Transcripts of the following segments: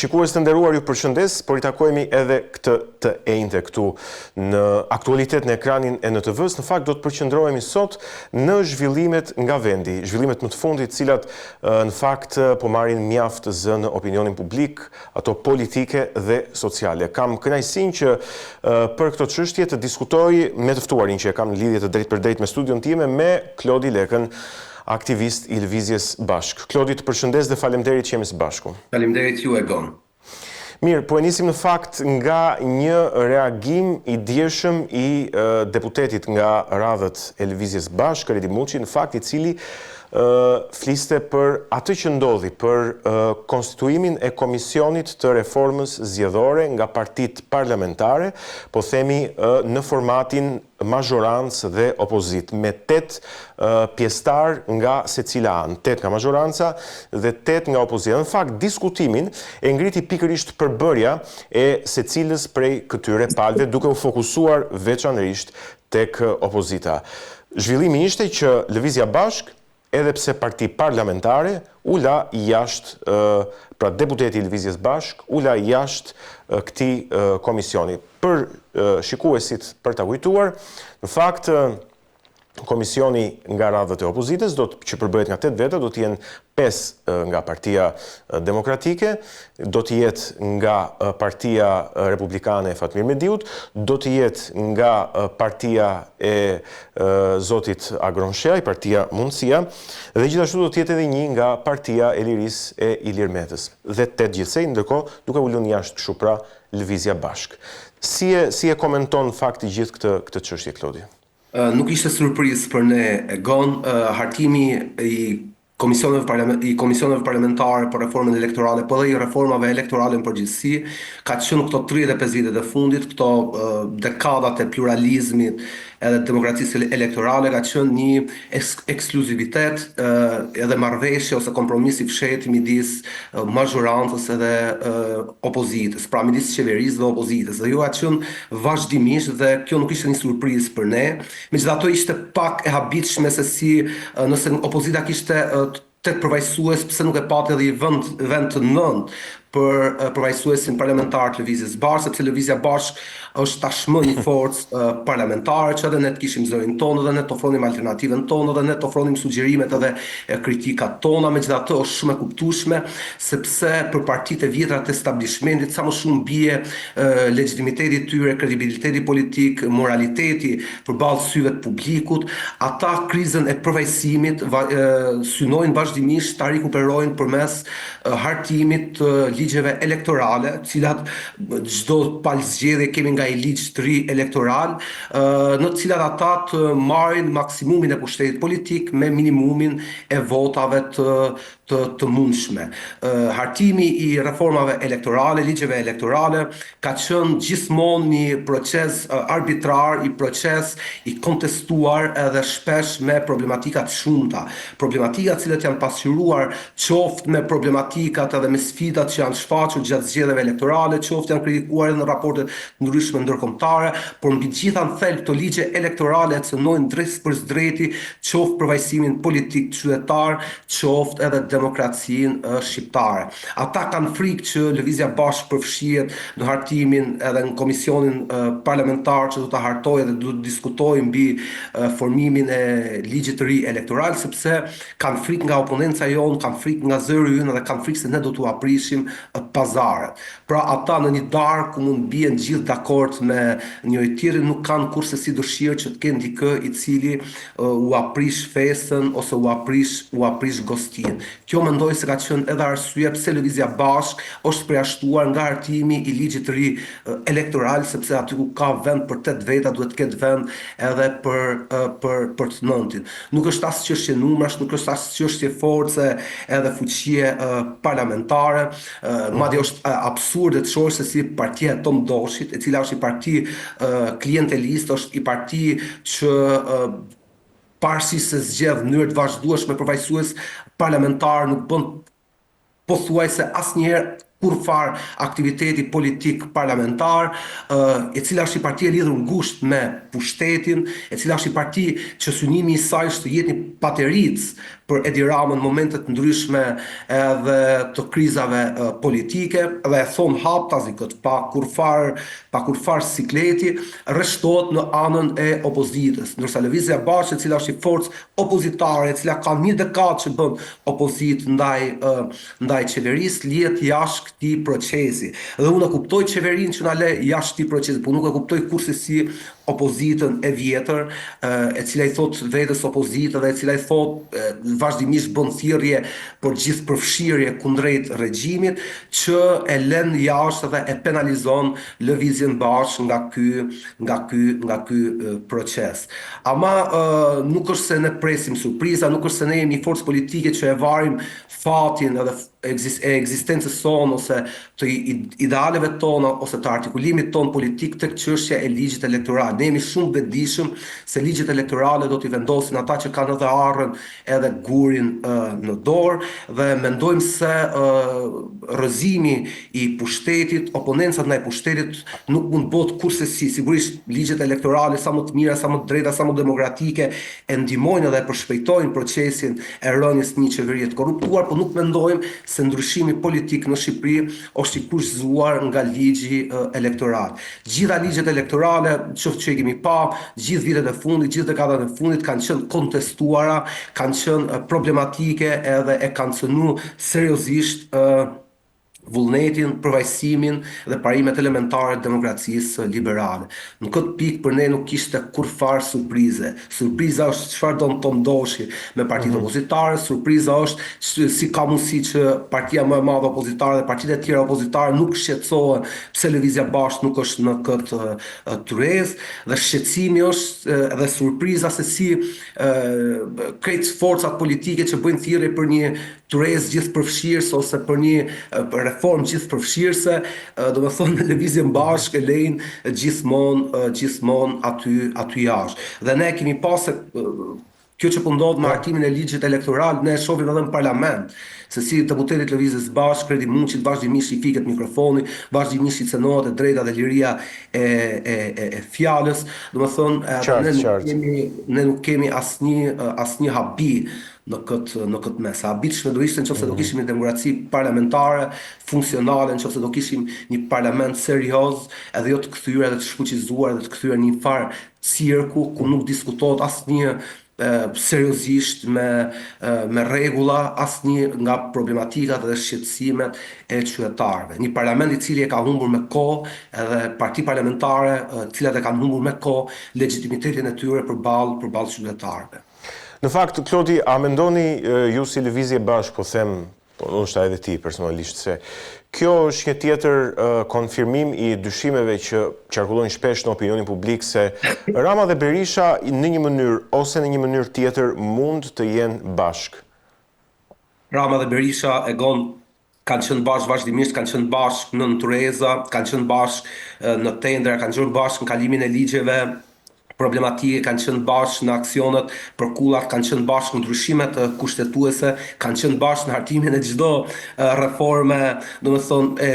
Shikues të nderuar, ju përshëndes, por i takojmë edhe këtë të enjte këtu në aktualitet në ekranin e NTV-s. Në fakt do të përqendrohemi sot në zhvillimet nga vendi, zhvillimet më të fundit, cilat në fakt po marrin mjaft zë në opinionin publik, ato politike dhe sociale. Kam kënaqësinë që për këto çështje të diskutoj me të ftuarin që e kam në lidhje të drejtpërdrejtë me studion time me Klodi Lekën, aktivist i Lëvizjes Bashk. Klodi, të përshëndes dhe faleminderit që jemi së bashku. Faleminderit ju, Egon. Mirë, po e nisim në fakt nga një reagim i djeshëm i deputetit nga radhët e Lëvizjes Bashk, Redi Muçi, në fakt i cili fliste për atë që ndodhi, për konstituimin e Komisionit të Reformës Zgjedhore nga partitë parlamentare, po themi në formatin mazhorancë dhe opozit, me 8 pjesëtar nga secila anë, 8 nga mazhoranca dhe 8 nga opozita. Në fakt, diskutimin e ngriti pikërisht përbërja e secilës prej këtyre palëve, duke u fokusuar veçanërisht tek opozita. Zhvillimi ishte që Lëvizja Bashk, edhe pse parti parlamentare, u la jashtë, pra deputeti i Lëvizjes Bashk, u la jashtë këtij komisioni. Për shikuesit për ta kujtuar, në fakt, komisioni nga radhët e opozitës, që përbëhet nga 8 veta, do të jenë 5 nga Partia Demokratike, do të jetë nga Partia Republikane e Fatmir Mediut, do të jetë nga Partia e Zotit Agron Shej, Partia Mundësia, dhe gjithashtu do të jetë edhe një nga Partia e Lirisë e Ilir Metës. Dhe 8 gjithsej, ndërkohë duke u lënë jashtë kështu pra Lëvizja Bashk. Si e komenton fakti gjithë këtë çështje, Klodi? Nuk ishte surprizë për ne, Egon, hartimi i komisioneve parlamentare për reformën elektorale, po dhe i reformave elektorale në përgjithësi, ka qenë këto 35 vitet e fundit, këto dekadat e pluralizmit edhe demokracisë elektorale, ka qenë një ekskluzivitet edhe marrëveshje ose kompromis i fshehtë midis mazhorancës edhe opozitës, pra midis qeverisë dhe opozitës. Dhe jo ka qenë vazhdimisht dhe kjo nuk ishte një surprizë për ne, megjithatë ishte pak e habitshme se si nëse opozita kishte 8 përfaqësues, pse nuk e pati edhe vend të 9 për përfaqësuesin parlamentar të Lëvizjes Bashk, sepse Lëvizja Bashk është tashmë një forcë parlamentare që edhe ne të kishim zërin tonë, dhe ne të ofronim alternativën tonë, dhe ne të ofronim sugjerimet edhe kritikat tona, megjithatë është shumë e kuptueshme, sepse për partitë e vjetra të establishmentit sa më shumë bie legitimiteti i tyre, kredibiliteti politik, moraliteti përballë syve të publikut, ata krizën e përfaqësimit synojnë vazhdimisht ta rikuperojnë përmes hartimit të ligjeve elektorale, cilat çdo palë zgjedhje kemi nga i ligj të ri elektoral, në të cilat ata të marrin maksimumin e pushtetit politik me minimumin e votave të mundshme. Hartimi i reformave elektorale, ligjeve elektorale, ka qenë gjithmonë një proces arbitrar, i proces i kontestuar edhe shpesh me problematika të shumta. Problematika të cilat janë pasqyruar qoftë me problematikat edhe me sfidat që janë shfaqur gjatë zgjedhjeve elektorale, qoftë janë kritikuar edhe në raporte të ndryshme ndërkombëtare, por mbi gjitha në thelb këto ligje elektorale cënojnë drejt për drejti qoftë përfaqësimin politik qytetar, qoftë edhe demokracinë shqiptare. Ata kanë frikë që Lëvizja Bashk përfshihet në hartimin edhe në komisionin parlamentar që do ta hartojë dhe do të diskutojë mbi formimin e ligjit të ri elektoral, sepse kanë frikë nga oponenca jonë, kanë frikë nga zëri ynë dhe kanë frikë se ne do t'u aprishim pazaret. Pra ata në një darkë ku mund bien gjithë dakord me njëri tjetrin, nuk kanë kurse si dëshirë që të kenë dikë i cili u aprish festën ose u aprish gostin. Kjo mendoj se ka qenë edhe arsye pse Lëvizja Bashk është përjashtuar nga hartimi i ligjit të ri elektoral, sepse aty ku ka vend për 8 veta duhet të ketë vend edhe për të 9-tin. Nuk është as çështje numrash, nuk është as çështje force edhe fuqie parlamentare, madje është absurde të shohësh se si partia e Tom Doshit, e cila është një parti klientelist, është një parti që pavarësisht se zgjedh në mënyrë të vazhdueshme përfaqësues parlamentar, nuk bën pothuajse asnjëherë kurfar aktiviteti politik parlamentar, e cila është një parti e lidhur ngushtë me pushtetin, e cila është një parti që synimi i saj është të jetë një pateric për Edi Ramën në momentet ndryshme edhe të krizave politike, dhe e thon haptazi këtë pa kurfar sikleti, rreshtohet në anën e opozitës, ndërsa Lëvizja e Bashkë, e cila është një forcë opozitare, e cila ka një dekadë që bën opozitë ndaj qeverisë, lihet jashtë këtij procesi. Dhe unë e kuptoj qeverinë që na le jashtë këtij procesi, por nuk e kuptoj kurse si opozitën e vjetër, e cila i thot vetes opozitë dhe e cila i thot vazhdimisht bën thirrje për gjithë përfshirje kundrejt regjimit, që e lën jashtë dhe e penalizon Lëvizjen Bashkë nga ky proces. Ama nuk është se ne presim surpriza, nuk është se ne jemi një forcë politike që e varim fatin edhe e ekzistencës sonë ose të idealeve tona ose të artikulimit ton politik tek çështja e ligjit elektoral. Ne jemi shumë vetëdijshëm se ligjet elektorale do t'i vendosin ata që kanë edhe arrën edhe gurin në dorë, dhe mendojmë se rrëzimi i pushtetit, oponencat ndaj pushtetit nuk mund bëhet kurse si. Sigurisht ligjet elektorale sa më të mira, sa më të drejta, sa më demokratike e ndihmojnë edhe e përshpejtojnë procesin e rënies një qeverie të korruptuar, por nuk mendojmë se ndryshimi politik në Shqipëri është i kushzuar nga ligji elektoral. Gjitha ligjet elektorale, qoftë që i kemi pa, gjithë vitet e fundit, gjithë dekadat e fundit kanë qenë kontestuara, kanë qenë problematike edhe e kanë cënu seriozisht vullnetin, përvajsimin dhe parimet elementare të demokracisë liberale. Në këtë pikë për ne nuk kishte kurfar surprize. Surpriza është çfarë do të ndoshi me partitë opozitare, surpriza është si ka mundësi që partia më e madhe opozitare dhe partitë e tjera opozitare nuk shqetësohen pse Lëvizja Bashkë nuk është në këtë tyrezë, dhe shqetësimi është edhe surpriza se si krejt forcat politike që bëjnë thirrje për një tyrezë gjithëpërfshirëse ose për një reformë gjithëpërfshirëse, do të thonë Lëvizjen Bashkë e lejnë gjithmonë aty jashtë. Dhe ne kemi pasë kjo që po ndodh me hartimin e ligjit elektoral, ne e shohim edhe në parlament, se si deputetit Lëvizjes Bashkë, Kredi Muçit, vazhdimisht i fiket mikrofoni, vazhdimisht i cenohet e drejta dhe liria e fjalës. Do të thonë ne nuk kemi asnjë habi në këtë mes. Habitshme do ishte nëse do kishim një demokraci parlamentare funksionale, nëse do kishim një parlament serioz, edhe jo të kthyer edhe të shfuqizuar edhe të kthyer në një farë cirku ku nuk diskutohet asnjë seriozisht me rregulla, asnjë nga problematikat dhe shqetësimet e qytetarëve. Një parlament i cili e ka humbur me kohë, edhe parti parlamentare të cilat e kanë humbur me kohë legitimitetin e tyre përballë qytetarëve. Në fakt, Klodi, a mendoni ju si Lëvizje Bashkë, po them, po ndoshta edhe ti personalisht, se kjo është një tjetër konfirmim i dyshimeve që qarkullojnë shpesh në opinionin publik se Rama dhe Berisha në një mënyrë ose në një mënyrë tjetër mund të jenë bashkë? Rama dhe Berisha kanë qenë bashkë vazhdimisht, kanë qenë bashkë në tyreza, kanë qenë bashkë në tendra, kanë qenë bashkë në kalimin e ligjeve problematike, kanë qenë bashkë në aksionet për kullat, kanë qenë bashkë në ndryshimet kushtetuese, kanë qenë bashkë në hartimin e çdo reforme, domethënë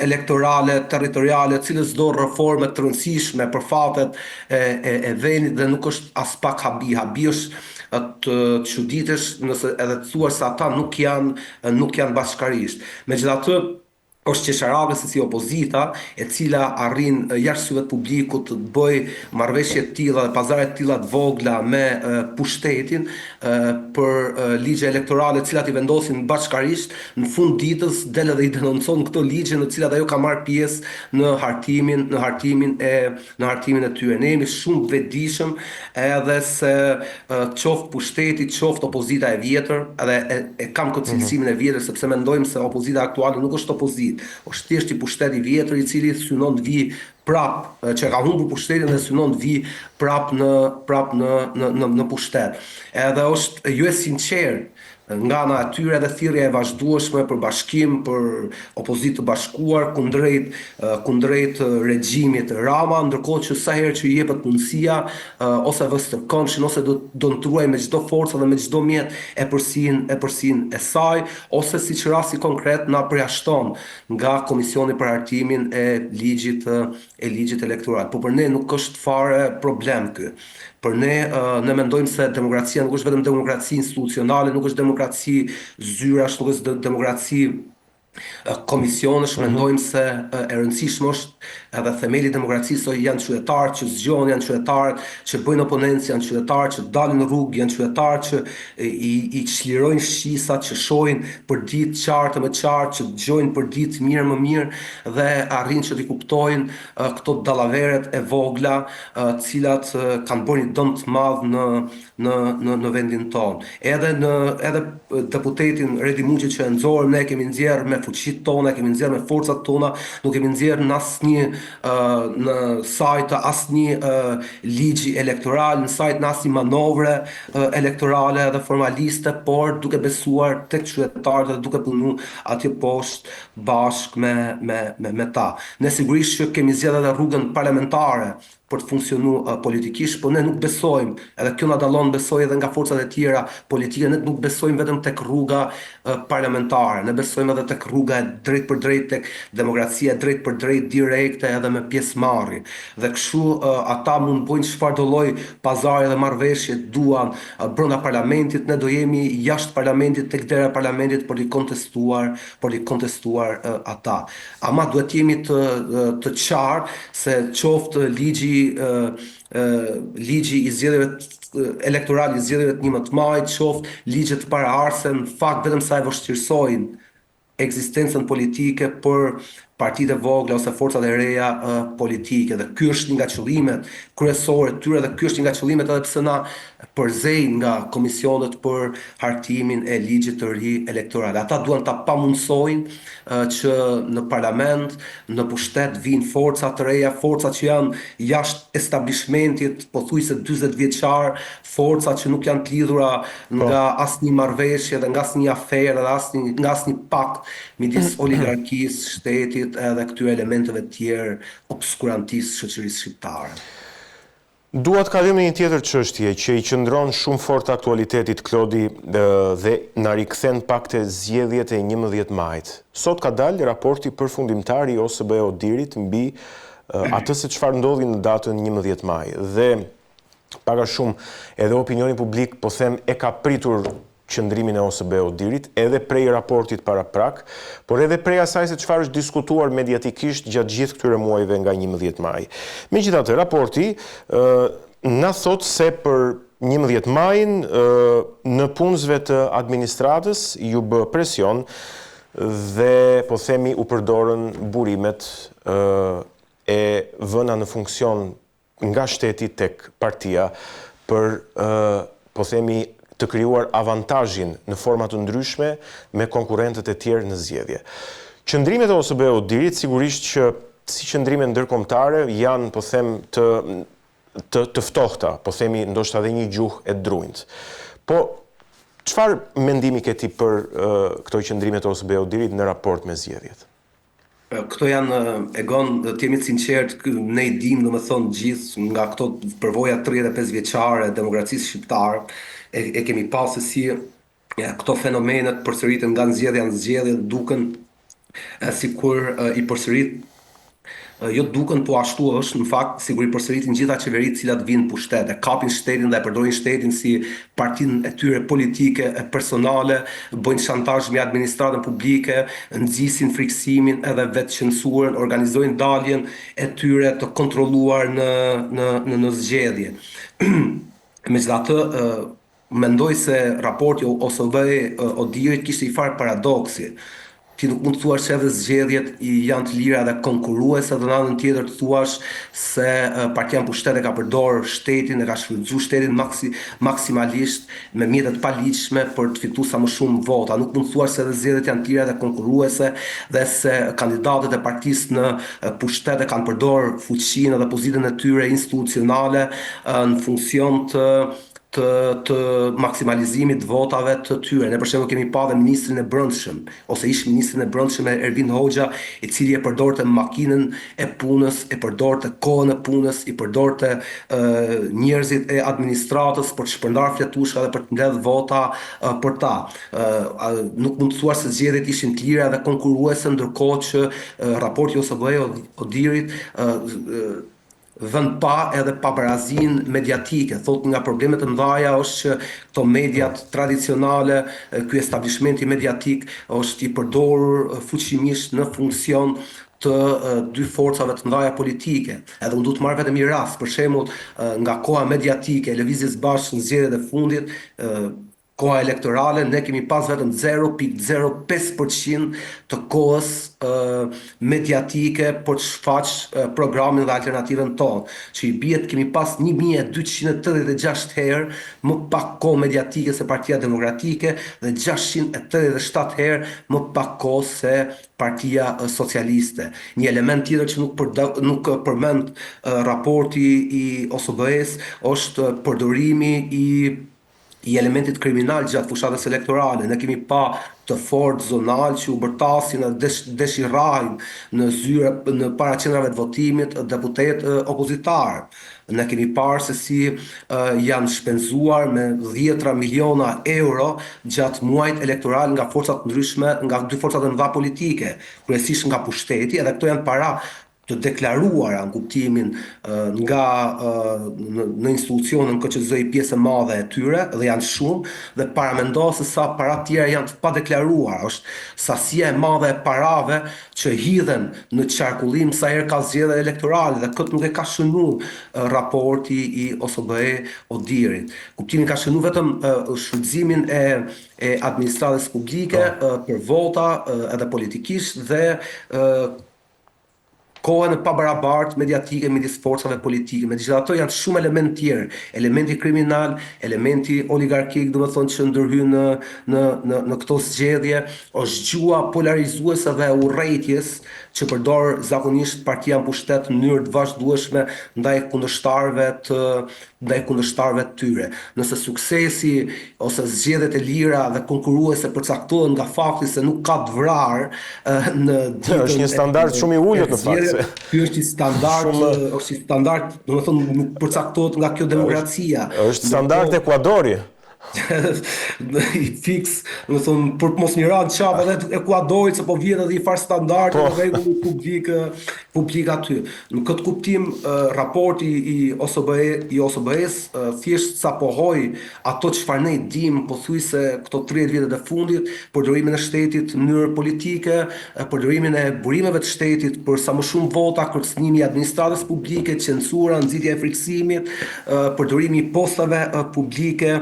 elektorale, territoriale, cilës çdo reforme të rëndësishme për fatet e vendit, dhe nuk është as pak habi. Habi është të çuditësh nëse edhe të thuar se ata nuk janë bashkarisht. Megjithatë, është qesharake se si opozita, e cila arrin jashtë syve të publikut të bëj marrëveshje të tilla dhe pazare të tilla të vogla me pushtetin për ligje elektorale të cilat i vendosin bashkarisht, në fund ditës del edhe i denoncon këto ligje në të cilat ajo ka marrë pjesë në hartimin e tyre. Ne jemi shumë vetëdijshëm edhe se qoftë pushteti, qoftë opozita e vjetër, edhe e kam këtë cilësimin e vjetër sepse mendojmë se opozita aktuale nuk është opozitë, është thjesht i pushtet i vjetër i cili synon të vi prap, që ka humbur pushtetin dhe synon të vi prap në pushtet. Edhe është jo e sinqertë Nga ana e tyre edhe thirrja e vazhdueshme për bashkim, për opozitë të bashkuar kundrejt regjimit Rama, ndërkohë që sa herë që i jepet mundësia ose vështërkoheshin ose do ndruaj me çdo forcë dhe me çdo mjet e përsin e saj, ose siç rasti konkret na përjashton nga Komisioni për hartimin e ligjit elektoral. Po për ne nuk është fare problem ky. Për ne mendojmë se demokracia nuk është vetëm demokraci institucionale, nuk është demokraci zyrash, nuk është demokraci komisionësh, mendojmë se e rëndësishme është edhe themeli i demokracisë janë qytetarët që zgjohen, janë qytetarët që bëjnë oponencë, janë qytetarët që dalin në rrugë, janë qytetarët që i çlirojnë shqisat, që shohin për ditë qartë më qartë, që dëgjojnë për ditë mirë më mirë dhe arrin që t'i kuptojnë këto dallaveret e vogla, cilat kanë bërë një dëm të madh në vendin tonë. Edhe deputetin Redi Muçi që e nxorëm ne kemi nxjerrë me fuqitë tona, kemi nxjerrë me forcat tona, nuk kemi nxjerrë në asnjë në sajt asnjë ligji elektoral, në sajt në asnjë manovre elektorale dhe formaliste, por duke besuar tek qytetarët dhe duke punuar atje poshtë bashkë me ta. Ne sigurisht që kemi zgjedhur edhe rrugën parlamentare për të funksionuar politikisht, por ne nuk besojmë, edhe kjo na dallon besoj edhe nga forcat e tjera politike, ne nuk besojmë vetëm tek rruga parlamentare, ne besojmë edhe tek rruga e drejt për drejt, tek demokracia drejt për drejt direkte edhe me pjesëmarrje. Dhe kështu ata mund bëjnë çfarëdo lloj pazari dhe marrëveshje duan brenda parlamentit, ne do jemi jashtë parlamentit tek dera e parlamentit për i kontestuar ata. Ama duhet jemi të qartë se qoftë ligji i zgjedhjeve elektoral i zgjedhjeve të 11 majit, qoftë ligjet paraardhëse, në fakt vetëm sa e vështirësojnë ekzistencën politike për partitë e vogla ose forcat e reja politike. Dhe ky është një nga qëllimet kryesore të tyre dhe ky është një nga qëllimet edhe pse na përzejnë nga komisionet për hartimin e ligjit të ri elektoral. Ata duan ta pamundsojnë që në parlament, në pushtet vinë forca të reja, forca që janë jashtë establishmentit, pothuajse 40 vjeçar, forca që nuk janë të lidhura nga asnjë marrëveshje dhe nga asnjë aferë dhe nga asnjë pakt midis oligarkisë, shtetit edhe këtyre elementeve të tjerë obskurantisë shoqërisë shqiptare. Dua të kalojmë në një tjetër çështje që i qëndron shumë fort aktualitetit, Klodi, dhe na rikthen pak te zgjedhjet e 11 majit. Sot ka dalë raporti përfundimtar i OSBE Odirit mbi atë se çfarë ndodhi në datën 11 maj. Dhe para shumë edhe opinioni publik, po them, e ka pritur qëndrimin e OSBE Odirit, edhe prej raportit para prak, por edhe prej asaj se çfarë është diskutuar mediatikisht gjatë gjithë këtyre muajve nga 11 maj. Megjithatë, raporti na thot se për 11 majin në punësve të administratës ju bë presion dhe po themi u përdorën burimet e vëna në funksion nga shteti tek partia për po themi të krijuar avantazhin në forma të ndryshme me konkurrentët e tjerë në zgjedhje. Qëndrimet e OSBE Odirit sigurisht që si qëndrime ndërkombëtare janë, po them, të ftohta, po themi ndoshta edhe një gjuhë e drunjt. Po çfarë mendimi ke ti për këto qëndrime të OSBE Odirit në raport me zgjedhjet? Këto janë, Egon, të jemi të sinqert, ne i dim, domethënë gjithë nga këto përvoja 35 vjeçare e demokracisë shqiptare, e kemi pasur se si këto fenomenet përsëriten nga zgjedhja në zgjedhje, duken sikur i përsërit, jo duken, po ashtu është, në fakt, sigur i përsëritin gjitha qeveritë cilat vinë pushtet, e kapin shtetin dhe e përdorin shtetin si partinë e tyre politike e personale, bëjnë shantazh me administratën publike, nxisin friksimin edhe vetë censurën, organizojnë daljen e tyre të kontrolluar në zgjedhje. Megjithatë, mendoj se raporti OSBE Odirit kishte i farë paradoksi. Ti nuk mund të thuash se edhe zgjedhjet janë të lira dhe konkurruese, dhe në anën tjetër të thuash se partia në pushtet e ka përdorur shtetin, e ka shfrytzuar shtetin maksimalisht me mjete të paligjshme për të fituar sa më shumë vota. Nuk mund të thuash se edhe zgjedhjet janë të lira dhe konkurruese dhe se kandidatët e partisë në pushtet e kanë përdorur fuqinë dhe pozitën e tyre institucionale në funksion të maksimalizimit votave të tyre. Ne për shembull kemi pa dhe ministrin e Brendshëm, ose ish ministrin e Brendshëm Ervin Hoxha, i cili e përdorte makinën e punës, e përdorte kohën e punës, i përdorte njerëzit e administratës për të shpërndar fletushka dhe për të mbledh vota për ta. Nuk mund të thuash se zgjedhjet ishin të lira dhe konkurruese, ndërkohë që raporti Odirit vend pa edhe pabarazin mediatike. Thot nga problemet e mëdha është që këto mediat tradicionale, ky establishmenti mediatik është i përdorur fuqimisht në funksion të dy forcave të mëdha politike. Edhe unë du të marrë vetëm një rast, për shembull, nga koha mediatike, Lëvizjes Bashkë në zgjedhjet e fundit, koha elektorale, ne kemi pas vetëm 0.05% të kohës mediatike për të shfaq programin dhe alternativën tonë. Që i bjet kemi pas 1286 herë më pak kohë mediatike se Partia Demokratike dhe 687 herë më pak kohë se Partia Socialiste. Një element tjetër që nuk përmend raporti i OSBE-s është përdorimi i elementit kriminal gjatë fushatës elektorale. Ne kemi pa të fortë zonal që u bërtasin dhe dëshirajnë në paraqendrave të votimit deputet opozitar. Ne kemi parë se si janë shpenzuar me 10 miliona euro gjatë muajt elektoral nga forcat ndryshme, nga dy forcat e mëdha politike, kryesisht nga pushteti, edhe këto janë para të deklaruara në kuptimin nga në institucionin KQZ i pjesë e madhe e tyre, dhe janë shumë, dhe paramendo se sa para tjera janë të pa deklaruara. Është sasia e madhe e parave që hidhen në qarkullim sa herë ka zgjedhje elektorale, dhe këtë nuk e ka shënuar raporti i OSBE Odirit. Kuptimin ka shënuar vetëm shfrytëzimin e administratës publike për vota edhe politikisht dhe kohën e pabarabartë mediatike midis forcave politike. Megjithatë janë shumë elementë tjerë, elementi kriminal, elementi oligarkik, domethënë që ndërhyn në këto zgjedhje, është gjua polarizuese dhe urrëties që përdor zakonisht partia në pushtet në mënyrë të vazhdueshme ndaj kundërshtarëve të tyre. Nëse suksesi ose zgjedhjet e lira dhe konkurruese përcaktohen nga fakti se nuk ka të vrarë në është një standard shumë i ulët në fakt. Ky është një standard, domethënë nuk përcaktohet nga kjo demokracia. Është standard Ekuadori. I fix, domethënë për mos një radhë çapa edhe Ekuadorit se po vjen edhe i far standard në rregull publik aty. Në këtë kuptim raporti i OSBE-s thjesht sa pohoi ato çfarë ne dim pothuajse këto 30 vjet e fundit, përdorimin e shtetit në mënyrë politike, përdorimin e burimeve të shtetit për sa më shumë vota, kërcënimi i administratës publike, censura, nxitja e frikësimit, përdorimi i postave publike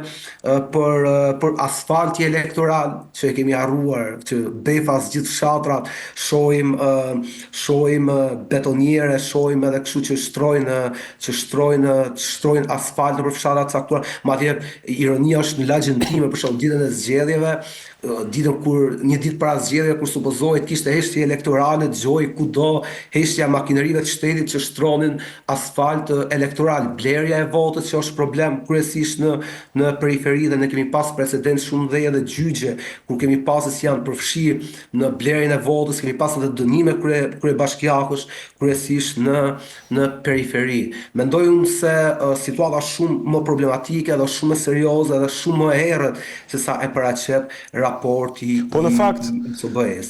për asfalti elektoral që e kemi harruar, që befas gjithë fshatrat, shohim betoniere, shohim edhe kështu që shtrojnë asfalt nëpër fshatra të caktuara. Madje ironia është në lagjën time për shkak ditën e zgjedhjeve, një ditë para zgjedhjeve kur supozohet kishte heshtje elektorale, dëgjoj kudo heshtja makinerive të shtetit që shtronin asfalt elektoral, blerja e votës që është problem kryesisht në periferi, dhe ne kemi pas precedent shumë dhe edhe gjyqe kur kemi pasur se janë përfshirë në blerjen e votës, kemi pasur edhe dënime kryebashkiakësh kryesisht në periferi. Mendoj unë se situata shumë më problematike dhe shumë më serioze dhe shumë më errët se sa e paraqet raporti në fakt, i OSBE-s.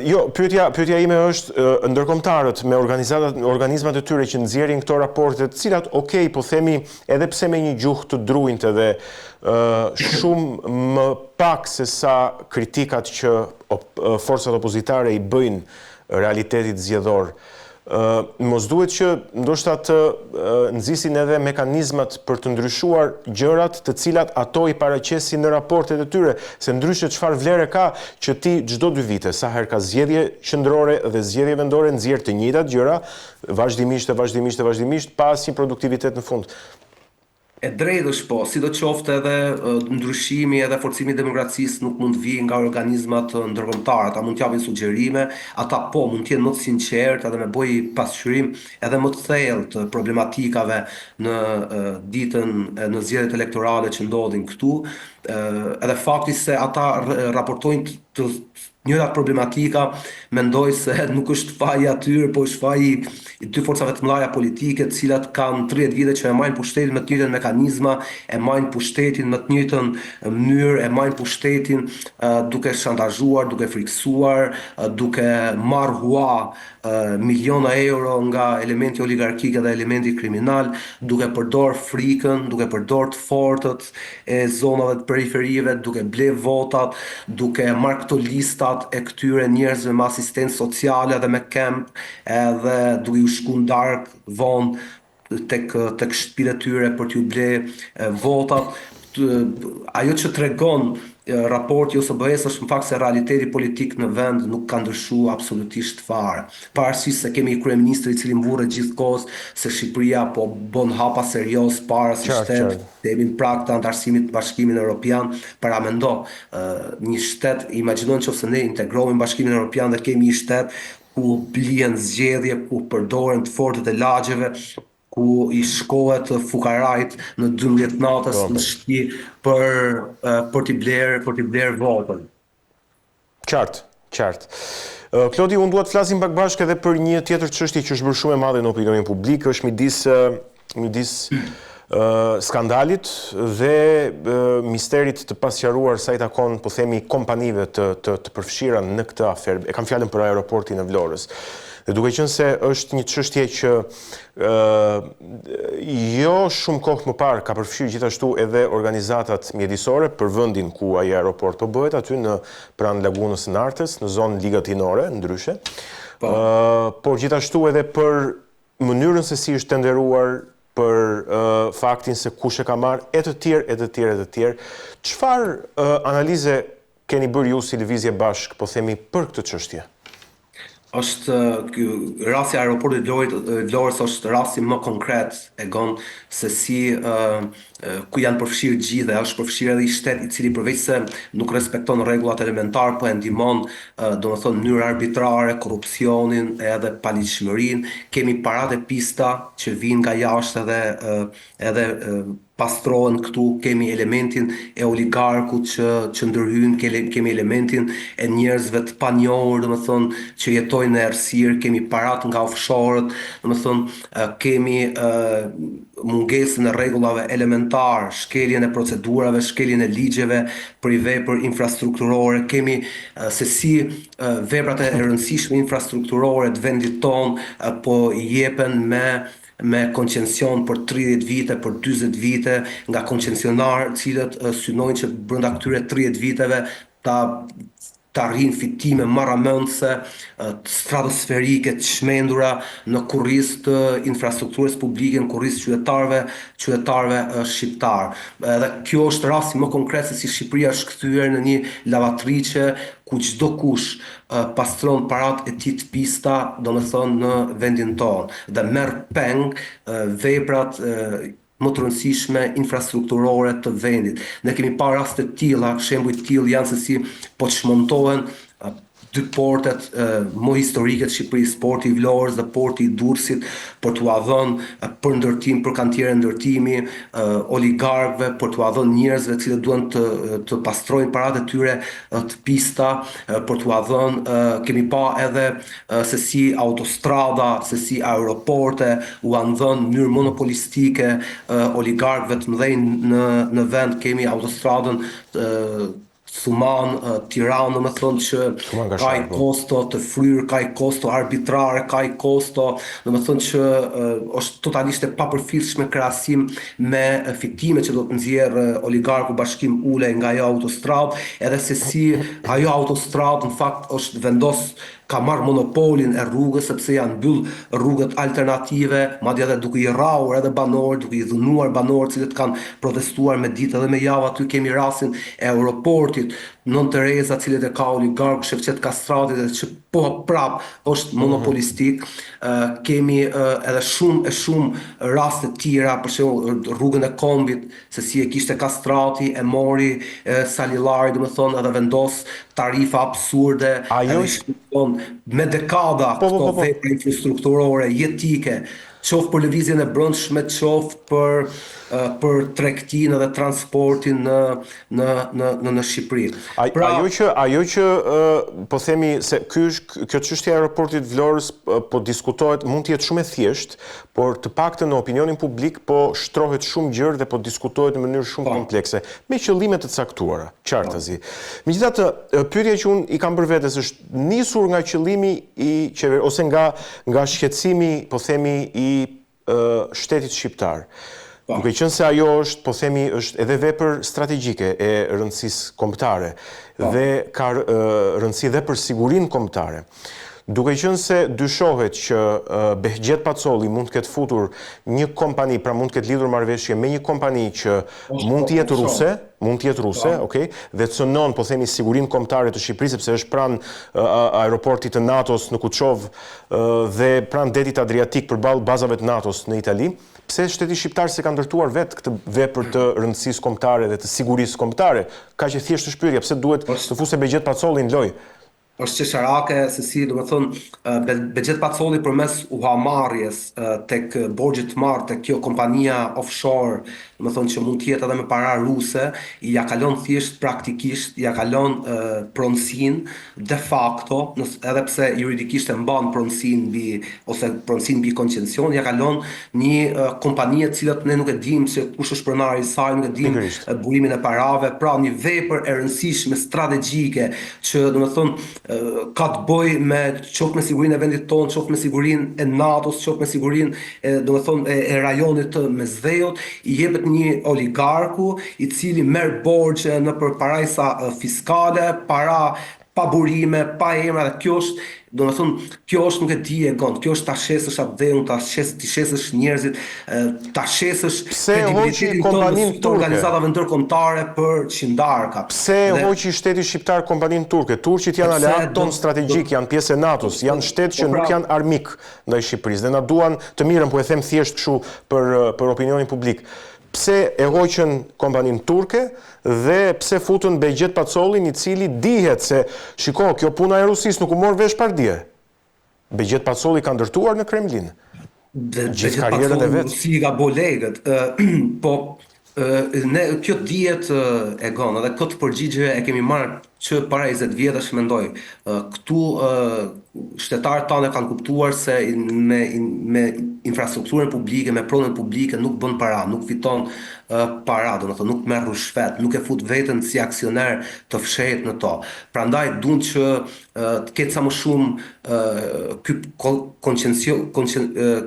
Jo, pyetja ime është ndërkombëtarët me organizmat e tyre që nxjerrin këto raporte, të cilat po themi edhe pse me një gjuhë të drujtë dhe shumë më pak se sa kritikat që forcat opozitare i bëjnë realitetit zgjedhor. Mos duhet që ndoshta të nxisin edhe mekanizmat për të ndryshuar gjërat të cilat ato i paraqesin në raportet e tyre, se ndryshe çfarë vlere ka që ti çdo 2 vite, sa herë ka zgjedhje qendrore dhe zgjedhje vendore, nxjerr të njëjtat gjëra, vazhdimisht pa asnjë produktivitet në fund. E drejtë është po, sidoqoftë edhe ndryshimi edhe forcimi i demokracisë nuk mund të vijë nga organizmat ndërkombëtare, ata mund të japin sugjerime, ata po mund të jenë më të sinqertë edhe me bëj pasqyrim edhe më të thellë të problematikave në ditën në zgjedhjet elektorale që ndodhin këtu, edhe fakti se ata raportojnë të njërat problematika, mendoj se nuk është faji atyre, po është faji i dy forcave të mëdha politike, të cilat kanë 30 vite që e marrin pushtetin me të njëjtën mekanizma, e marrin pushtetin me të njëjtën mënyrë, e marrin pushtetin duke shantazhuar, duke friksuar, duke marrë hua miliona euro nga elementi oligarkik dhe elementi kriminal, duke përdor frikën, duke përdor të fortët e zonave të periferive, duke ble votat, duke marrë këto listat e këtyre njerëzve me asistencë sociale dhe me kemp, edhe duke u shku ndarkë vonë tek shtëpitë e tyre për t'ju ble votat. Ajo që tregon raporti OSBE-s është në fakt se realiteti politik në vend nuk ka ndryshuar absolutisht fare. Pavarësisht se kemi kryeministër i cili mburret gjithkohës se Shqipëria po bën hapa serioz para si shtet, të jemi në prag të antarësimit të Bashkimit Evropian, para mendo, një shtet, imagjino nëse ne integrohemi në Bashkimin Evropian dhe kemi një shtet ku blihen zgjedhje, ku përdoren të fortët e lagjeve, ku i shkohet fukarajt në 12 natës në shtëpi për t'i bler votën. Qartë. Klodi, unë dua të flasim pak bashkë edhe për një tjetër çështje që është bërë shumë e madhe në opinionin publik, është midis skandalit dhe misterit të pasqaruar sa i takon, po themi, kompanive të përfshira në këtë aferë. E kam fjalën për aeroportin e Vlorës. Dhe duke qenë se është një çështje që jo shumë kohë më parë ka përfshirë gjithashtu edhe organizatat mjedisore për vendin ku ai aeroport po bëhet, aty në pranë lagunës Nartës, në zonë ligatinore, ndryshe. Por gjithashtu edhe për mënyrën se si është tenderuar, për faktin se kush e ka marrë, e të tjerë. Çfarë analize keni bërë ju si lëvizje bashk, po themi, për këtë çështje? Është rasti i aeroportit Vlorës është rasti më konkret e gon se si ku janë përfshirë gjithë dhe është përfshirë edhe i shtet i cili përveç se nuk respekton rregullat elementar, po e ndihmon domethënë në mënyrë arbitrare korrupsionin edhe paligjshmërinë. Kemi paratë e pista që vijnë nga jashtë edhe pastrohen këtu, kemi elementin e oligarkut që ndërhyn, kemi elementin e njerëzve të panjohur, domethënë që jetojnë në errësirë, kemi parat nga offshore-ët, domethënë kemi mungesën e rregullave elementar, shkeljen e procedurave, shkeljen e ligjeve për i vepër infrastrukturore, kemi se si veprat e rëndësishme infrastrukturore të vendit tonë po i jepen me koncesion për 30 vite, për 40 vite, nga koncesionarë cilët synojnë që brenda këtyre 30 viteve ta rrinë fitime marramendse, stratosferike, të shmendura në kurriz të infrastrukturës publike, në kurriz qytetarëve shqiptar. Edhe kjo është rasti më konkret se si Shqipëria është kthyer në një lavatriçe ku çdo kush pastron paratë e tij të pista, domethënë në vendin tonë, dhe merr peng veprat më të rëndësishme infrastrukturore të vendit. Ne kemi parë raste të tilla, shembuj të tillë janë se si po çmontohen dy portet më historike të Shqipërisë, porti i Vlorës dhe porti i Durrësit, për t'u dhënë për ndërtim, për kantiere ndërtimi, oligarkëve, për t'u dhënë njerëzve që duan të pastrojnë paratë e tyre të pista, për t'u dhënë, kemi pa edhe se si autostrada, se si aeroporte u kanë dhënë në mënyrë monopolistike oligarkëve të mëdhenj në vend. Kemi autostradën Thuman, Tiranë, me thonë që ka i kosto të fryrë, ka i kosto arbitrare, ka i kosto, me thonë që është totalisht e papërfillshme krahasim me fitime që do të nxjerrë oligarku Bashkim Ule nga ajo autostradë, edhe se si ajo autostradë në fakt është ka marrë monopolin e rrugës sepse janë mbyll rrugët alternative, madje edhe duke i rrahur edhe banorët, duke i dhunuar banorët cilët kanë protestuar me ditë edhe me javë. Aty kemi rastin e aeroportit Nën Tereza, cilët e ka oligark Shevqet Kastrati dhe që po prap është monopolistik. Kemi edhe shumë raste tjera, për shembull rrugën e Kombit, se si e kishte Kastrati, e mori Salillari, domethënë edhe vendos tarifa absurde, Ajo edhe shkon me dekada këto po. vepra infrastrukturore jetike, qoftë për lëvizjen e brendshme, qoftë për tregtinë dhe transportin në Shqipëri. Pra, Ajo që po themi se kjo çështja e aeroportit Vlorës po diskutohet, mund të jetë shumë e thjeshtë, por të paktën në opinionin publik po shtrohet shumë gjërë dhe po diskutohet në mënyrë shumë komplekse, me qëllime të caktuara, qartazi. Megjithatë, pyetja që unë i kam bërë vetes është nisur nga qëllimi ose nga shqetësimi, po themi, i shtetit shqiptar. Duke qenë se ajo është, po themi, është edhe vepër strategjike e rëndësisë kombëtare dhe ka rëndësi dhe për sigurinë kombëtare. Duke qenë se dyshohet që Behgjet Pacolli mund të ketë futur një kompani, pra mund të ketë lidhur marrëveshje me një kompani që mund të jetë ruse, okay, dhe cënon, po themi, sigurinë kombëtare të Shqipërisë, sepse është pranë aeroportit të NATO-s në Kuçov dhe pranë detit Adriatik përballë bazave të NATO-s në Itali. Pse shteti shqiptar se ka ndërtuar vetë këtë vepër të rëndësisë kombëtare dhe të sigurisë kombëtare? Ka që thjesht është pyetja, pse duhet të fusë Behgjet Pacolli në lojë? Është qesharake se si, Behgjet Pacolli përmes uhamarrjes tek borxhi të marrë tek kjo kompania offshore, që mund të jetë edhe me para ruse, ja kalon thjesht praktikisht, ja kalon pronësinë de facto, edhe pse juridikisht e mban pronësinë pronësinë mbi koncesion, ja kalon një kompani e cilat ne nuk e dimë se kush është pronari i saj, nuk e dimë burimin e parave, pra një vepër e rëndësishme strategjike që ka të bëjë me qoftë me sigurinë e vendit tonë, qoftë me sigurinë e NATO-s, qoftë me sigurinë e rajonit të Mesdheut, i jepet një oligarku i cili merr borxhe nëpër parajsa fiskale, para pa burime, pa emra, dhe kjo është nuk e di e gon, kjo është ta shesësh atë ta shesësh njerëzit, ta shesësh kredibilitetin tonë të organizatave ndërkombëtare për qindarka. Pse hoqi shteti shqiptar kompaninë turke? Turqit janë aleat tonë strategjik, janë pjesë e NATO-s, janë shtet që nuk janë armik ndaj Shqipërisë dhe na duan të mirën, po e them thjesht kështu për opinionin publik. Pse e hoqën kompaninë turke dhe pse futën Behgjet Pacollin, i cili dihet se, shiko, kjo puna e Rusisë nuk u mor vesh pardje. Behgjet Pacolli ka ndërtuar në Kremlin. Behgjet Pacolli Rusi ka bo legët, po kjo dihet e gon, edhe këtë përgjigje e kemi marrë që para 20 vjetësh, mendoj. Këtu shtetarët tanë kanë kuptuar se me infrastrukturën publike, me pronën publike nuk bën para, nuk fiton para, nuk merr rushfet, nuk e fut veten si aksioner të fshehtë në to. Prandaj duan që të ketë sa më shumë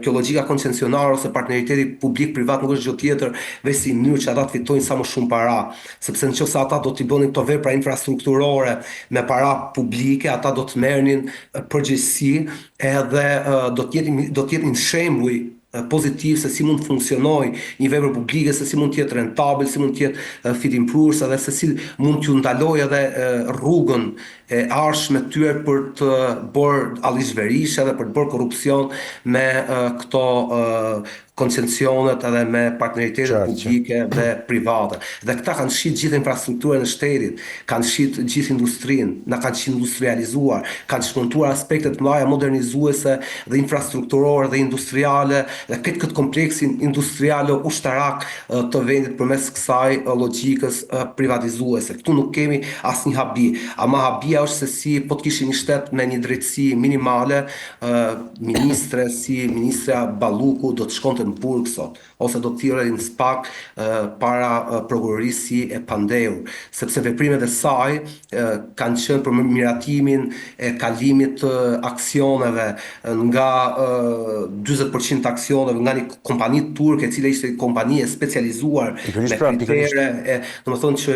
kjo logjika koncesionare ose partneriteti publik-privat nuk është gjë tjetër veç si mënyrë që ata të fitojnë sa më shumë para, sepse nëse ata do t'i bënin këto vepra infrastrukturore me para publike, ata do të merrnin përgjegjësi edhe do të jetin shembuj pozitiv se si mund të funksionojë një vepër publike, se si mund të jetë rentabel, si mund të jetë fitimprurës, edhe se si mund t'ju ndalojë edhe rrugën e ardhshme tyre për të bërë allizhverish edhe për të bërë korrupsion me këto koncesionet edhe me partneritetet publike dhe private. Dhe këta kanë shit gjithë infrastrukturën e shtetit, kanë shit gjithë industrinë, na kanë qenë industrializuar, kanë shmontuar aspektet mëdha modernizuese dhe infrastrukturore dhe industriale, dhe këtë kompleksin industriale ushtarak të vendit përmes kësaj logjikës privatizuese. Këtu nuk kemi asnjë habi, ama habia është se si po të kishim një shtet me një drejtësi minimale, ministre si ministra Balluku do të shkonte në burg sot, ose do të thirrej në SPAK para prokurorisë e pandehur, sepse veprimet e saj kanë qenë për miratimin e kalimit të aksioneve nga 40% aksioneve nga një kompani turke, e cila ishte kompani e specializuar me kritere, domethënë që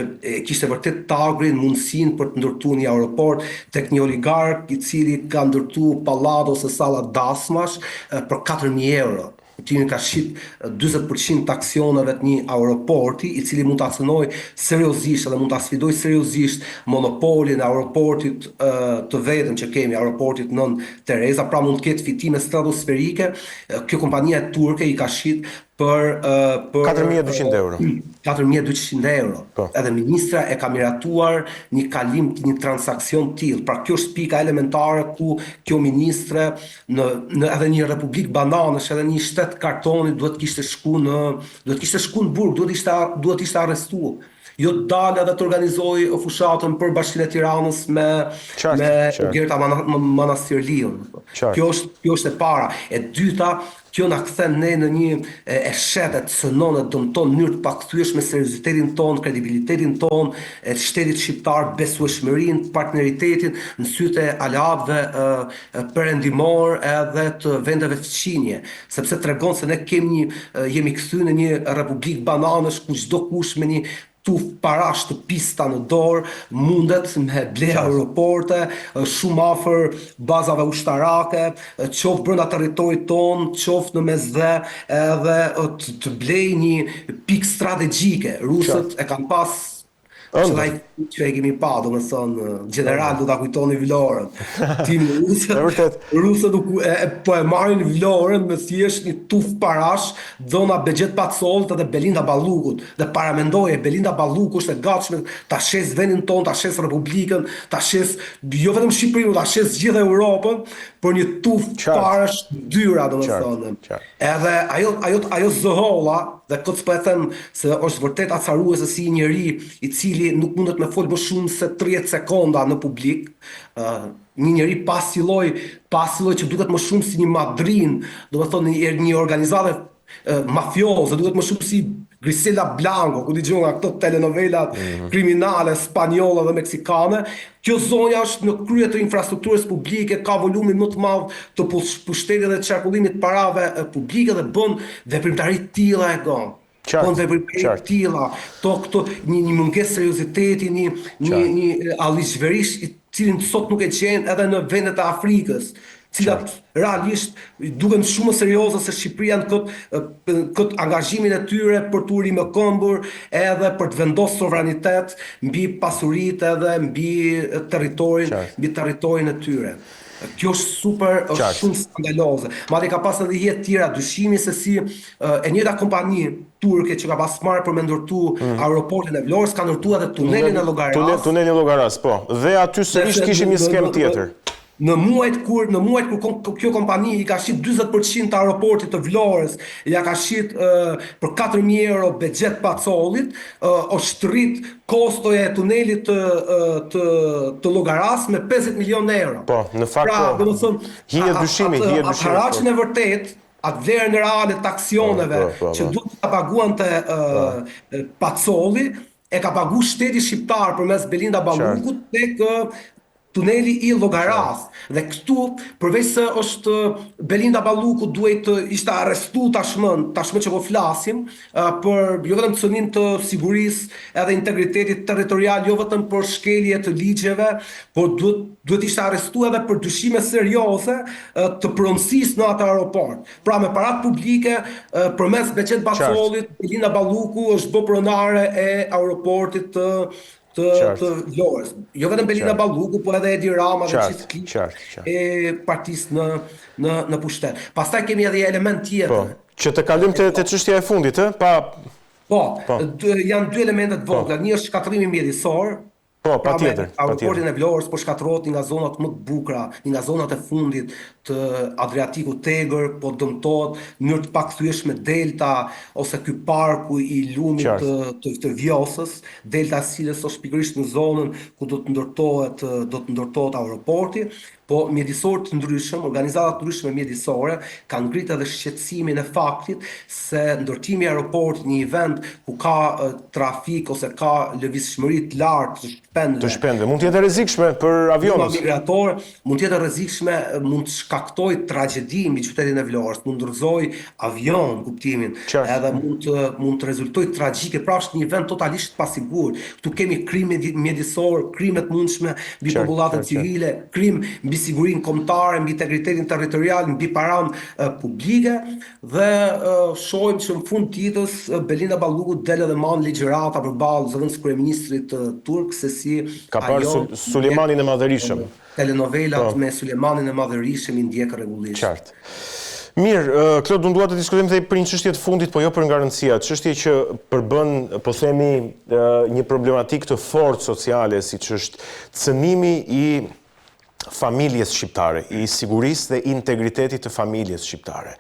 kishte vërtet tagrin, mundësinë për të ndërtuar një aeroport tek një oligark i cili ka ndërtuar pallat ose salla dasmash për 4.000 euro. Kuptimi ka shit 40% të aksioneve të një aeroporti, i cili mund të aksionoj seriozisht edhe mund të sfidoj seriozisht monopolin e aeroportit të vetëm që kemi, aeroportit Nën Tereza, pra mund të ketë fitime stratosferike. Kjo kompania turke i ka shit për 4.200 euro. 4.200 euro. Po. Edhe ministra e ka miratuar një kalim të një transakcion tillë. Pra kjo është pika elementare ku kjo ministre në edhe një republik bananësh, edhe një shtet kartoni duhet kishte shku në burg, duhet ishte arrestuar. Jo të dalë edhe të organizoj fushatën për Bashkinë e Tiranës me Gerta Manastirliun. Kjo është e para. E dyta, kjo na kthen ne në një e shetet, cënon e dëmton në mënyrë të pakthyeshme seriozitetin ton, kredibilitetin ton, e shtetit shqiptar, besueshmërinë, partneritetin në sytë e aleatëve perëndimor edhe të vendeve fqinje, sepse tregon se ne jemi kthyer në një republik bananësh ku çdo kush me një tuf parash të pista në dorë mundet me ble aeroporte shumë afër bazave ushtarake, qoftë brenda territorit ton, qoftë në mesdhe, edhe të blej një pikë strategjike. Rusët e kanë pas që e kemi pa, do më thonë, general do ta kujtoni Vlorën. Rusët po e marrin Vlorën me thjesht një tuf parash, dhona Bexhet Pacollit edhe Belinda Ballukut. Dhe paramendoje, Belinda Balluku është e gatshme ta shes vendin ton, ta shes Republikën, ta shes jo vetëm Shqipërinë, ta shes gjithë Europën për një tuf parash dyra, do më thonë. Edhe ajo zëholla, dhe këtë po e them se është vërtet acaruese si njeri i cili nuk mundet me fol më shumë se 30 sekonda në publik, një njeri pasilloj që duket më shumë si një madrin, do të thonë një organizate mafioze, duket më shumë si Grisela Blanco, ku dëgjon nga këto telenovelat kriminale spanjolle dhe meksikane. Kjo zonja është në krye të infrastrukturës publike, ka volumin më të madh të pushtetit dhe të qarkullimit parave publike dhe bën veprimtari të tilla e gon. Bën veprimtari të tilla, një mungesë serioziteti, një allizhverish i cilin sot nuk e gjen edhe në vendet e Afrikës, cilat realisht duken shumë serioze se Shqipëria në këtë angazhimin e tyre për të uri më këmbur edhe për të vendosur sovranitet mbi pasuritë edhe mbi territorin e tyre. Kjo është shumë skandaloze. Madje ka pas edhe jetë tjera dyshimi se si e njëjta kompani turke që ka pas marrë për me ndërtu aeroportin e Vlorës, ka ndërtu edhe tunelin e Llogaras. Tunelin e Llogaras, po. Dhe aty sërish kishim një skem tjetër. Në muajt kur kjo kompani i ka shit 40% të aeroportit të Vlorës, ja ka shit për 4.000 euro Bexhet Pacollit, është rrit kostoja e tunelit të Llogaras me 50 milion euro. Po, në fakt, hije dyshimi. Haraqin e vërtet, atë vlerën reale të aksioneve që duhet ta paguante Pacolli, e ka pagu shteti shqiptar përmes Belinda Ballukut tek tuneli i Llogaras. Dhe këtu, përveç se është Belinda Balluku duhet ishte arrestu tashmë që po flasim, për jo vetëm cënim të sigurisë edhe integritetit territorial, jo vetëm për shkelje të ligjeve, por duhet ishte arrestu edhe për dyshime serioze të pronësisë në atë aeroport. Pra me parat publike, përmes Bexhet Pacollit, Belinda Balluku është bë pronare e aeroportit të Vlorës. Jo vetëm Belinda Balluku, por edhe Edi Rama dhe gjithë e partisë në pushtet. Pastaj kemi edhe element tjetër. Që të kalim të çështja e fundit, Po, janë dy elementet vogla. Një është shkatrimi mjedisor. Po, patjetër. Aeroportin e Vlorës po shkatërrohet nga zonat më të bukura, nga zonat e fundit të Adriatikut Tegër, po dëmtohet në mënyrë të pakthyeshme delta ose ky parku i lumit të Vjosës, delta e cilës është pikërisht në zonën ku do të ndërtohet aeroporti. Po mjedisor të ndryshëm, organizata të ndryshme mjedisore kanë ngritur edhe shqetësimin e faktit se ndërtimi i aeroportit në një vend ku ka trafik ose ka lëvizshmëri të lartë të shpendëve, mund të jetë rrezikshme për avionët. Migrator, mund të jetë rrezikshme, mund të shkaktoj tragjedi mbi qytetin e Vlorës, mund të ndërzoj avion, kuptimin, edhe mund të rezultoj tragjike, pra është një vend totalisht pasigur. Këtu kemi krim mjedisor, krime të mundshme mbi popullatën civile, krim mbi mbi sigurinë kombëtare, mbi integritetin territorial, mbi paranë publike dhe shohim që në fund ditës Belinda Balluku del edhe man ligjërata përballë zëvendës kryeministrit turk se si Ka parë Sulejmanin e Madhërisëm. Telenovelat me Sulejmanin e Madhërisëm i ndjek rregullisht. Qartë. Mirë, Klod, unë dua të diskutojmë dhe për një çështje të fundit, po jo për garancia, çështje që përbën, po themi, një problematikë të fortë sociale, siç është cënimi i familjes shqiptare, i sigurisë dhe integritetit të familjes shqiptare.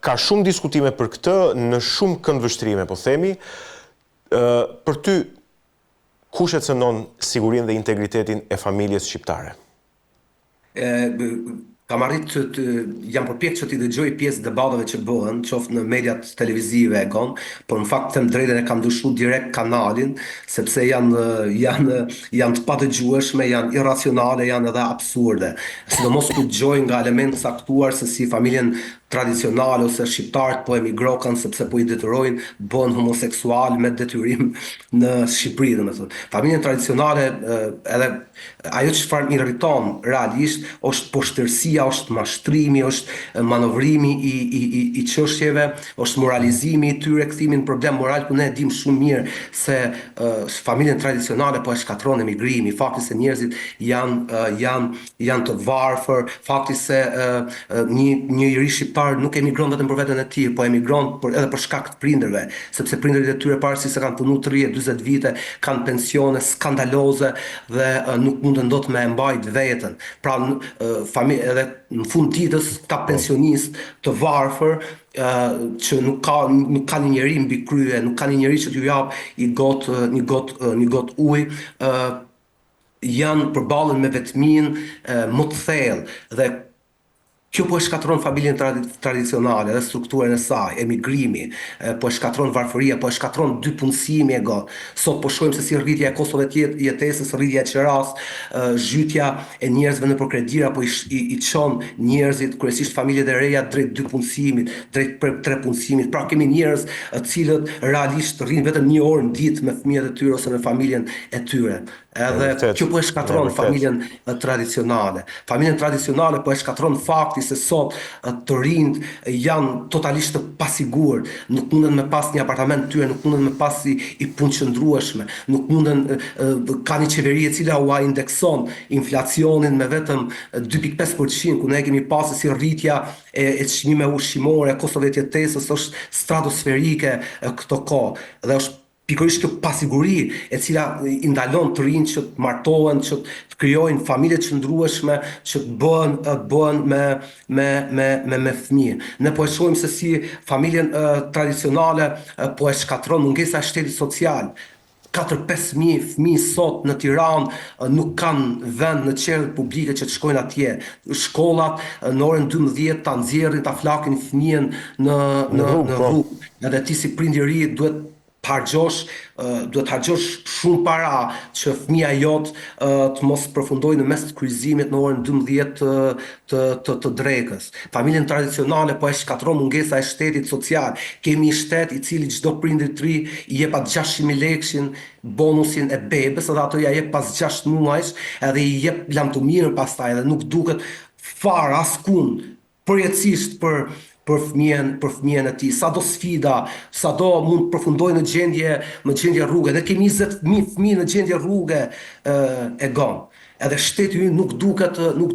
Ka shumë diskutime për këtë, në shumë këndvështrime, po themi, për ty, kush e cënon sigurinë dhe integritetin e familjes shqiptare? Kam arrit jam përpjek që t'i dëgjoj pjesë debatave që bëhen, qoftë në mediat televizive por në fakt them drejtën e kam ndryshuar direkt kanalin, sepse janë të padëgjueshme, janë irracionale, janë edhe absurde. Sidomos kur dëgjoj nga elementë caktuar se si familjen tradicionale ose shqiptarët po emigrokan sepse po i detyrojnë bën homoseksual me detyrim në Shqipëri, domethënë. Familjen tradicionale edhe ajo çfarë më irriton realisht është poshtërsia, është mashtrimi, është manovrimi i çështjeve, është moralizimi i tyre, kthimi në problem moral ku ne e dim shumë mirë se familjen tradicionale po e shkatron emigrimi, fakti se njerëzit janë të varfër, fakti se një iri shqiptar nuk emigron vetëm për veten e tij, po emigron edhe për shkak të prindërve, sepse prindërit e tyre pavarësisht se kanë punuar 30-40 vite, kanë pensione skandaloze dhe nuk mundën dot me e mbajt veten. Pra edhe në fund ditës ka pensionist të varfër që nuk ka një njeri mbi krye, nuk ka një njeri që t'ju jap një got ujë, janë përballën me vetminë më të thellë dhe kjo po e shkatron familjen tradicionale dhe strukturën e saj, emigrimi, po e shkatron varfëria, po e shkatron dy punësimi Sot po shohim se si rritja e kostove të jetesës, rritja e qeras, zhytja e njerëzve nëpër kredira, po i çon njerëzit, kryesisht familjet e reja drejt dy punësimit, drejt tre punësimit. Pra kemi njerëz të cilët realisht rrin vetëm një orë në ditë me fëmijët e tyre ose me familjen e tyre. Edhe kjo po e shkatron familjen tradicionale. Familjen tradicionale po e shkatron fakti se sot të rinjt janë totalisht të pasigurt, nuk munden me pas një apartament tyre, nuk munden me pas i punëqëndrueshme, nuk munden ka një qeveri e cila u indekson inflacionin me vetëm 2.5%, ku ne kemi pasur si rritja e çmimeve ushqimore, kostove të jetesës është stratosferike këto kohë dhe është pikërisht kjo pasiguri e cila i ndalon të rinjt që të martohen, që të krijojnë familje të qëndrueshme, që të bëhen me fëmijë. Ne po e shohim se si familjen tradicionale po e shkatron mungesa e shtetit social. 4-5.000 fëmijë sot në Tiranë nuk kanë vend në qerët publike që të shkojnë atje. Shkollat në orën 12 ta nxjerrin, ta flakin fëmijën në rrugë. Edhe ti si prind i ri duhet harxhosh shumë para që fëmia jot të mos përfundojë në mes të kryqëzimit në orën 12 të drekës. Familjen tradicionale po e shkatron mungesa e shtetit social. Kemi një shtet i cili çdo prind i ri i jep atë 600.000 lekshin bonusin e bebes, edhe ato ja jep pas 6 muajsh, edhe i jep lamtumirën pastaj edhe nuk duket fare askund përjetësisht për fëmijën e tij. Sado sfida, sado mund të përfundojë në gjendje rruge. Ne kemi 20.000 fëmijë në gjendje rruge Edhe shteti ynë nuk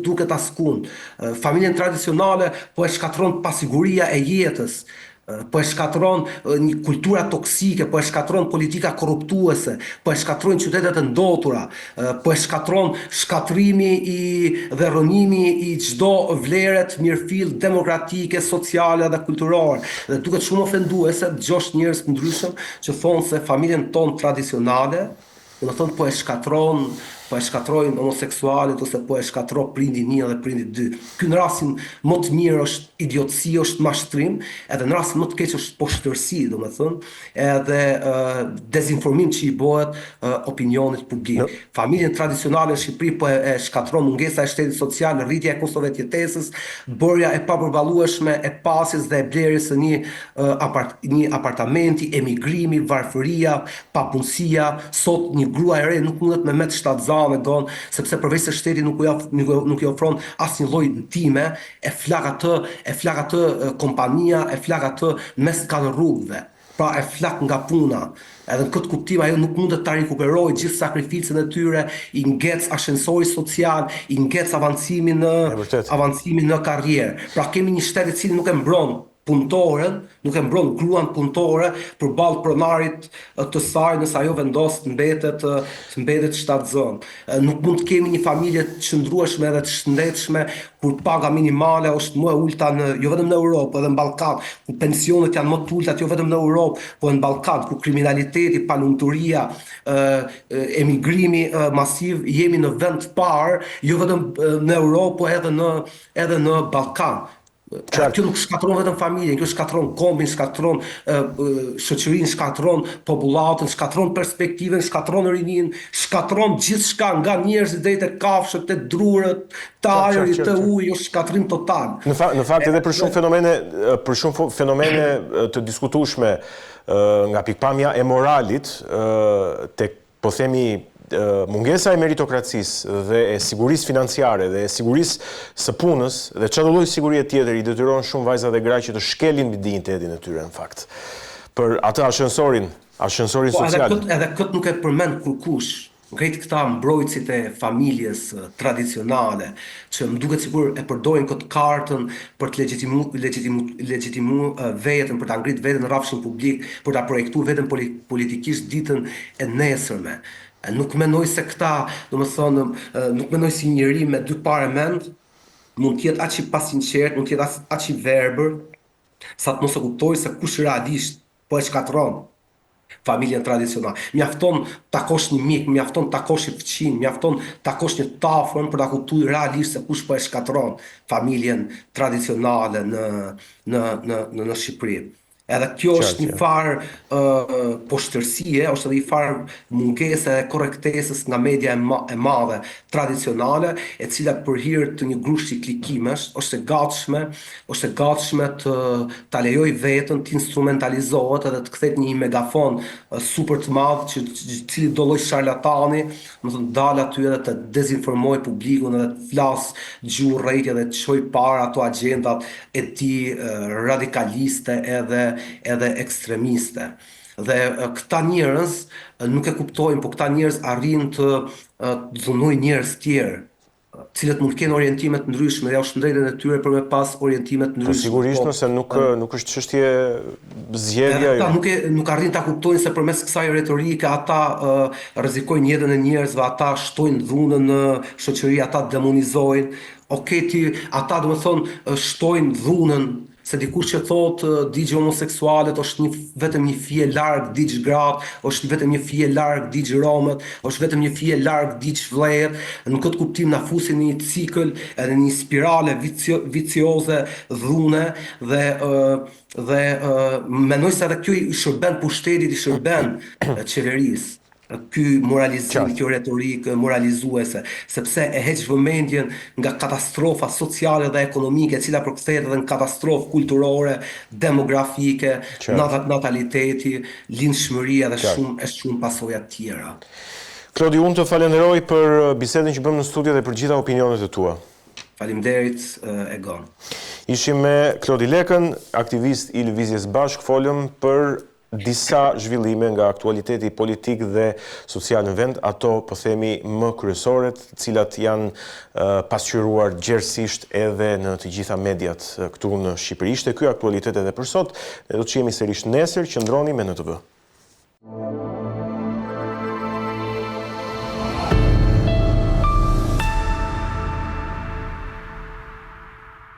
duket askund. Familjen tradicionale po e shkatron pasiguria e jetës. Po e shkatron një kultura toksike, po e shkatron politika korruptuese, po e shkatron qytetet e ndotura, po e shkatron shkatrimi dhe rënimi i çdo vlere të mirëfill demokratike, sociale dhe kulturore. Dhe duket shumë ofenduese dëgjosh njerëz të ndryshëm që thonë se familjen tonë tradicionale, do të thonë po e shkatrojnë homoseksualit ose po e shkatro prindi 1 dhe prindi 2. Ky në rastin më të mirë është idiotësi, është mashtrim, edhe në rastin më të keq është poshtërsi, domethënë, edhe dezinformim që i bëhet opinionit publik. Familjen tradicionale në Shqipëri po e shkatron mungesa e shtetit social, rritja e kostove të jetesës, bërja e papërballueshme e pasjes dhe e blerjes së një apartamenti, emigrimi, varfëria, papunësia. Sot një grua e re nuk mundet me met shtatzan madhe gon, sepse përveç se shteti nuk i ofron asnjë lloj ndihme, e flak atë kompania, e flak atë mes kanë rrugëve. Pra e flak nga puna. Edhe në këtë kuptim ajo nuk mundet ta rikuperojë gjithë sakrificën e tyre, i ngec ashensori social, i ngec avancimin në karrierë. Pra kemi një shtet i cili nuk e mbron punëtoren, nuk e mbron gruan punëtore përballë pronarit të saj nëse ajo vendos të mbetet shtatzën. Nuk mund të kemi një familje të qëndrueshme edhe të shëndetshme kur paga minimale është më e ulta jo vetëm në Europë, edhe në Ballkan, ku pensionet janë më të ulta jo vetëm në Europë, po në Ballkan, ku kriminaliteti, palumturia, emigrimi masiv, jemi në vend të parë, jo vetëm në Europë, po edhe në Ballkan. Kjo nuk shkatron vetëm familjen, kjo shkatron kombin, shkatron shoqërinë, shkatron popullatën, shkatron perspektivën, shkatron rinin, shkatron gjithçka nga njerëzit deri te kafshët, te drurët, te ajri, te uji, është shkatrim total. Në fakt edhe për shumë fenomene të diskutueshme nga pikpamja e moralit tek po themi mungesa e meritokracisë dhe e sigurisë financiare dhe e sigurisë së punës dhe çdo lloj sigurie tjetër i detyron shumë vajza dhe gra që të shkelin mbi dinjitetin e tyre në fakt. Për atë ashensorin social. Edhe këtë nuk e përmend kurkush. Krejt këta mbrojtësit e familjes tradicionale, që më duket sikur e përdorin këtë kartën për të legjitimu veten, për ta ngritur veten në rrafshin publik, për ta projektuar veten politikisht ditën e nesërme. Nuk mendoj se këta, domethënë, nuk mendoj si njëri me dy parë mend mund të jetë aq i pasinqert, mund të jetë aq i verbër, sa të mos e kuptoj se kush realisht po e shkatron familjen tradicionale. Mjafton takosh një mik, mjafton takosh një fëmijë, mjafton takosh një tafën për ta kuptuar realisht se kush po e shkatron familjen tradicionale në Shqipëri. Edhe kjo është një farë poshtërsie, është edhe një farë mungese e korrektesës nga media e madhe tradicionale, e cila për hir të një grushti klikimesh është e gatshme ta lejoj veten të instrumentalizohet edhe të kthehet një megafon super të madh që cili do lloj sharlatani, do të dalë aty edhe të dezinformoj publikun edhe të flas gjuhë rrejtje dhe të çojë para ato agjendat e tij radikaliste edhe ekstremiste. Dhe këta njerëz nuk e kuptojnë, po këta njerëz arrin të dhunojnë njerëz tjerë, cilët mund të kenë orientime të ndryshme dhe është drejtën e tyre për me pas orientime të ndryshme. Po sigurisht nëse nuk është çështje zgjedhje. Ata nuk arrin ta kuptojnë se përmes kësaj retorike ata rrezikojnë jetën e njerëzve, ata shtojnë dhunën në shoqëri, ata demonizojnë. Ata domethënë shtojnë dhunën. Se dikush që thotë digj homoseksualet është vetëm një fije larg digj gratë, është vetëm një fije larg digj romët, është vetëm një fije larg digj vëllezër, në këtë kuptim na fusin në një cikël edhe një spirale vicioze dhune dhe mendoj se edhe kjo i shërben pushtetit, i shërben qeverisë. Ky moralizim, kjo retorikë moralizuese, sepse e heq vëmendjen nga katastrofa sociale dhe ekonomike, e cila përkthehet edhe në katastrofë kulturore, demografike, nataliteti, lindshmëria dhe shumë pasoja të tjera. Klodi, unë të falenderoj për bisedën që bëm në studio dhe për gjitha opinionet e tua. Faleminderit, Egon. Ishim me Klodi Lekën, aktivist i Lëvizjes Bashk, folëm për disa zhvillime nga aktualiteti politik dhe social në vend, ato po themi më kryesoret, cilat janë pasqyruar gjerësisht edhe në të gjitha mediat këtu në Shqipëri. Ishte ky aktualitet edhe për sot, ne do të jemi sërish nesër, qëndroni me NTV.